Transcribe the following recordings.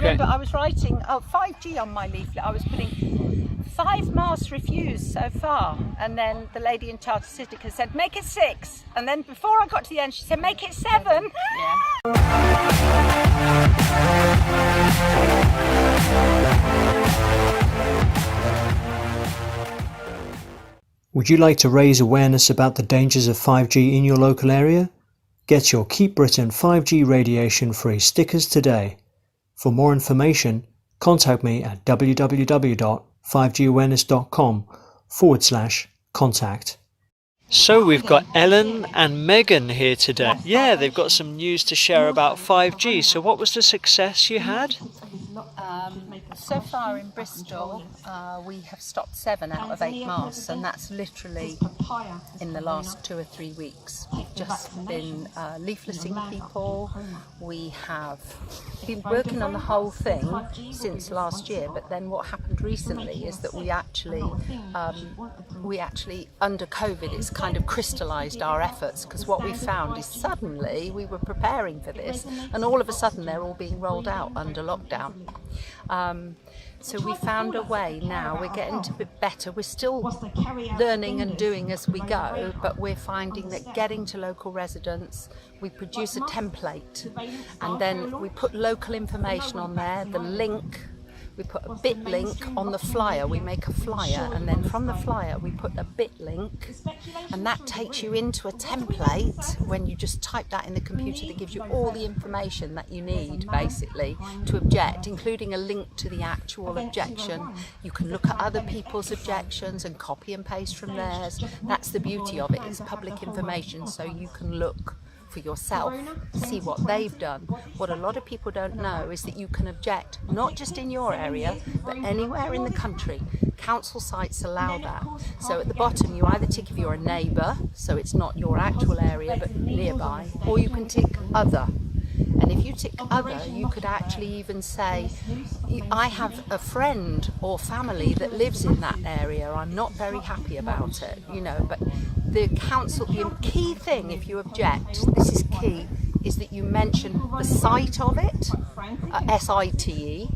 remember I was writing 5G on my leaflet. I was putting 5 masts refused so far, and then the lady in charge of Citica said make it 6, and then before I got to the end she said make it 7. Would you like to raise awareness about the dangers of 5G in your local area? Get your Keep Britain 5G radiation free stickers today. For more information, contact me at www.5gawareness.com/contact. So we've got Ellen and Megan here today. Yeah, they've got some news to share about 5G. So what was the success you had? So far in Bristol, we have stopped 7 out of 8 masts, and that's literally in the last 2 or 3 weeks. We've just been leafleting people. We have been working on the whole thing since last year, but then what happened recently is that we actually under COVID, it's kind of crystallised our efforts, because what we found is suddenly we were preparing for this, and all of a sudden they're all being rolled out under lockdown. So we found a way now. We're getting a bit better. We're still learning and doing as we go, but we're finding that getting to local residents, we produce a template, and then we put local information on there, the link. We put a bit link on the flyer. We make a flyer, and then from the flyer we put a bit link, and that takes you into a template. When you just type that in the computer, that gives you all the information that you need basically to object, including a link to the actual objection. You can look at other people's objections and copy and paste from theirs. That's the beauty of it. It's public information, so you can look for yourself, see what they've done. What a lot of people don't know is that you can object not just in your area but anywhere in the country. Council sites allow that. So at the bottom you either tick if you're a neighbour, so it's not your actual area but nearby, or you can tick other. And if you tick other, you could actually even say, I have a friend or family that lives in that area, I'm not very happy about it, you know. But the council, the key thing if you object, this is key, is that you mention the site of it, SITE,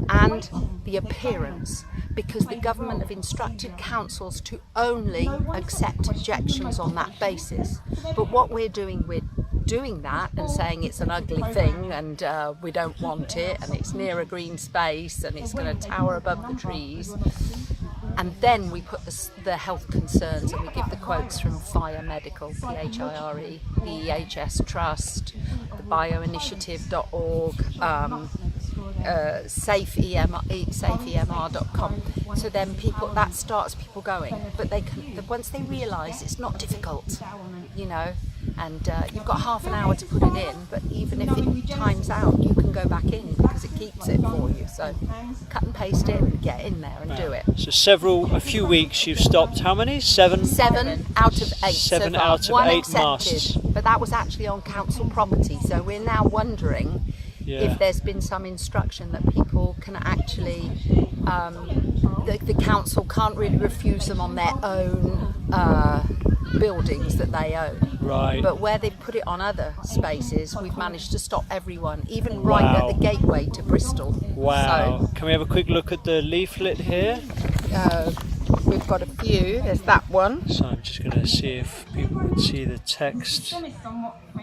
and the appearance, because the government have instructed councils to only accept objections on that basis. But what we're doing that and saying it's an ugly thing, and we don't want it, and it's near a green space and it's going to tower above the trees, and then we put the health concerns, and we give the quotes from Fire Medical, PHIRE, the EHS Trust, the bioinitiative.org, safeemr.com. So then that starts people going, but they can, once they realise it's not difficult, you know, and you've got half an hour to put it in, but even if it times out, you can go back in because it keeps it for you. So cut and paste it and get in there and do it. So a few weeks you've stopped how many? 7? 7 out of 8. 7 so out of One 8 accepted, masts. but that was actually on council property. So we're now wondering if there's been some instruction that people can actually, the council can't really refuse them on their own buildings that they own. Right. But where they put it on other spaces, we've managed to stop everyone, even right at the gateway to Bristol. Wow. So, can we have a quick look at the leaflet here? we've got a few. There's that one. So I'm just going to see if people can see the text.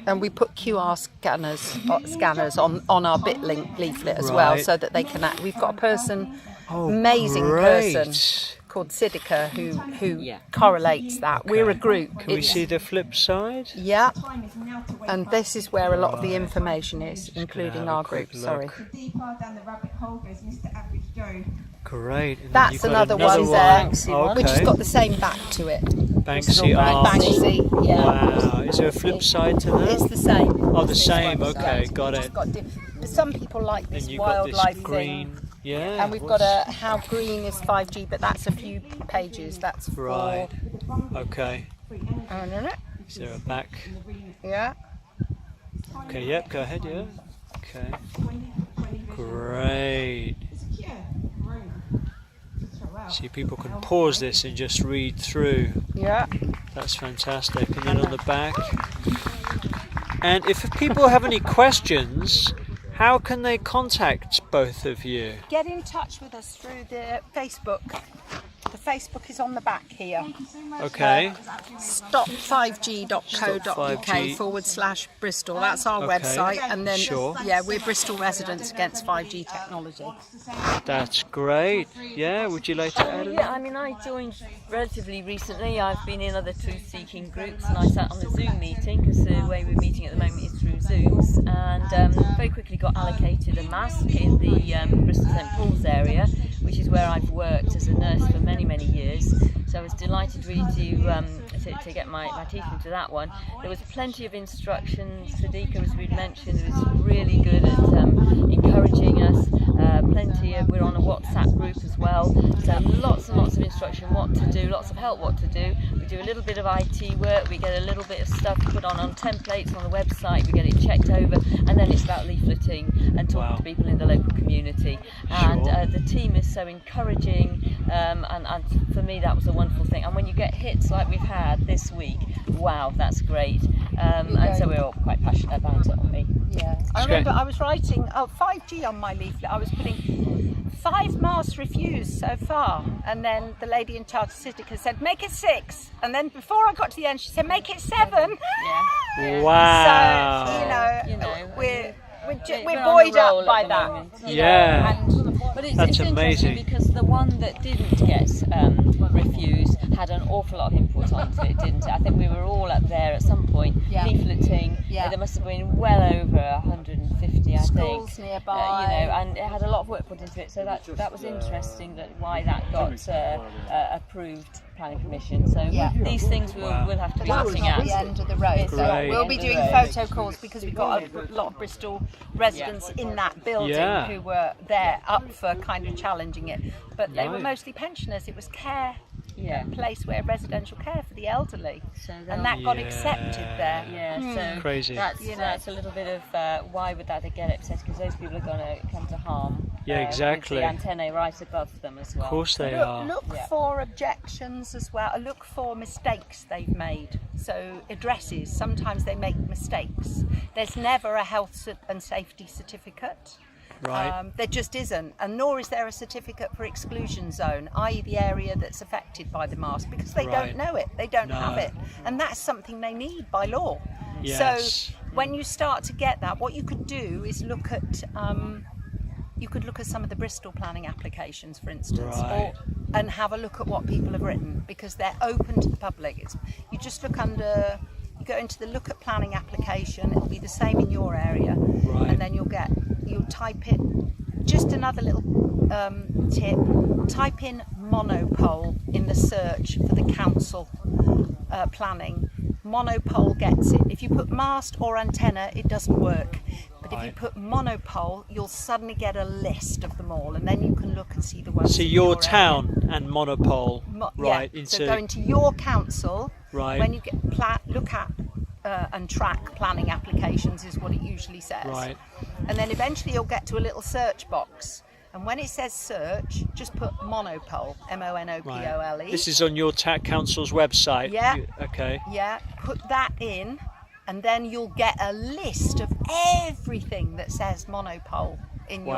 And we put QR scanners on our BitLink leaflet as well, so that they can we've got a person, amazing person called Citica who correlates that. Okay. We're a group. Can we see the flip side? Yeah. And this is where a lot of the information is, including our group. Sorry. Great. And that's another one there, which has got the same back to it. Banksy art. Banksy, yeah. Wow. Is there a flip side to that? It's the same. Oh, the same. Okay, got it. Some people like this wildlife thing. Yeah. And we've got a how green is 5G, but that's a few pages. That's right. Okay. Is there a back? Yeah. Okay. Yep. Go ahead. Yeah. Okay. Great. See, people can pause this and just read through. Yeah. That's fantastic. And then on the back. And if people have any questions, How can they contact both of you? Get in touch with us through the Facebook. The Facebook is on the back here. Okay. Stop5g.co.uk/Bristol. That's our website. And then, Sure. yeah, we're Bristol Residents Against 5G Technology. That's great. Yeah, would you like to add? Yeah, I mean, I joined relatively recently. I've been in other truth-seeking groups, and I sat on a Zoom meeting because the way we're meeting at the moment is through Zooms, and very quickly got allocated a Mast in the Bristol St Paul's area, which is where I've worked as a nurse for many years. So I was delighted really to get my teeth into that one. There was plenty of instruction. Sadiqa, as we'd mentioned, was really good at encouraging us. We're on a WhatsApp group as well, so lots and lots of instruction what to do, lots of help what to do. We do a little bit of IT work, we get a little bit of stuff put on templates on the website, we get it checked over, and then it's about leafleting and talking to people in the local community. And the team is so encouraging, and for me that was a wonderful thing. And when you get hits like we've had this week, wow, that's great. And so we're all quite passionate about it on me. Yeah, I remember I was writing 5G on my leaflet. I was putting 5 masts refused so far, and then the lady in charge of Sadiqa said make it 6, and then before I got to the end she said make it 7. Yeah. Wow. So you know, we're we're buoyed on a roll up by at the that. moment. Yeah. But it's That's interesting amazing. because the one that didn't get refused had an awful lot of input onto it, didn't it? I think we were all up there at some point leafleting. Yeah. There must have been well over 150, I Schools think. nearby. And it had a lot of work put into it. So that was interesting. Why that got approved. Planning Commission. So these things we'll have to be That's looking not at. the end of the road. So Great. we'll be doing photo calls because we've got a lot of Bristol residents in that building who were there up for kind of challenging it. But they were mostly pensioners. It was care. A place where residential care for the elderly, and that got accepted there. So Crazy. That's a little bit of why would that get upset, because those people are going to come to harm. Yeah, exactly. With the antennae right above them as well. Of course they are. Look for objections as well. Look for mistakes they've made. So addresses, sometimes they make mistakes. There's never a health and safety certificate. Right. There just isn't, and nor is there a certificate for exclusion zone, i.e. the area that's affected by the mast, because they don't know it, they don't have it, and that's something they need by law. Yes. So when you start to get that, what you could do is look at some of the Bristol planning applications, for instance, and have a look at what people have written, because they're open to the public. You just look under. You go into the look at planning application, it'll be the same in your area, and then you'll type in, just another little tip, type in monopole in the search for the council planning. Monopole gets it. If you put mast or antenna, it doesn't work. But if you put monopole, you'll suddenly get a list of them all, and then you can look and see the ones. So your town and monopole, So go into your council. Right. When you get look at and track planning applications is what it usually says. Right. And then eventually you'll get to a little search box. And when it says search, just put monopole, M-O-N-O-P-O-L-E. This is on your council's website. Yeah. Okay. Yeah, put that in, and then you'll get a list of everything that says monopole in your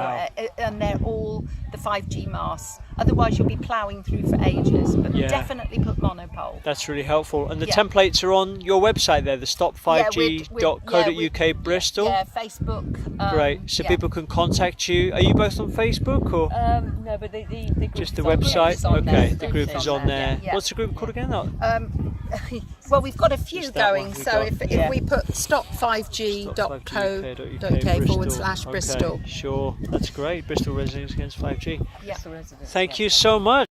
and they're all the 5G masts. Otherwise you'll be ploughing through for ages, but definitely put monopole. That's really helpful. And the templates are on your website there, the stop5g.co.uk Bristol. Yeah, Facebook. Great. So people can contact you. Are you both on Facebook or? No, but the group Just the is on website? there. Okay, the group is on there. Yeah. What's the group called again? Well, we've got a few Just that going, one so we've got. if we put stop5g.co.uk/Bristol. Okay, sure. That's great. Bristol Residents Against 5G. Yeah. Thank you so much.